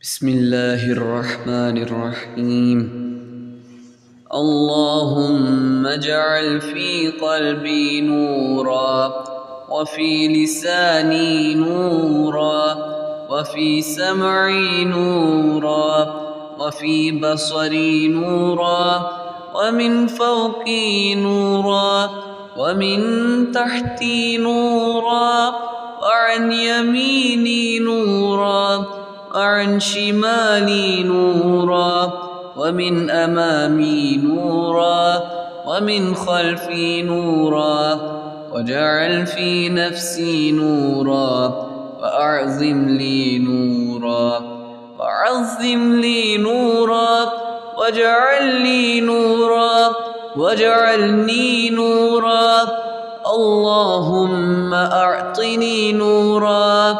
بسم الله الرحمن الرحيم. اللهم اجعل في قلبي نورا، وفي لساني نورا، وفي سمعي نورا، وفي بصري نورا، ومن فوقي نورا، ومن تحتي نورا، وعن يميني نورا، وعن شمالي نورا، ومن أمامي نورا، ومن خلفي نورا. واجعل في نفسي نورا، وأعظم لي نورا، وعظم لي نورا، واجعل لي نورا، واجعلني نورا. اللهم أعطني نورا،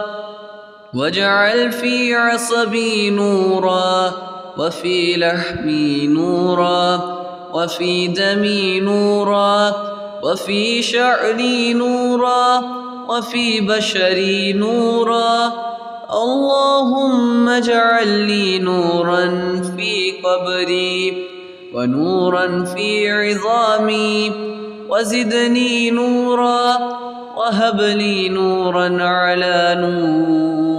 واجعل في عصبي نورا، وفي لحمي نورا، وفي دمي نورا، وفي شعري نورا، وفي بشري نورا. اللهم اجعل لي نورا في قبري، ونورا في عظامي، وزدني نورا، وهب لي نورا على نور.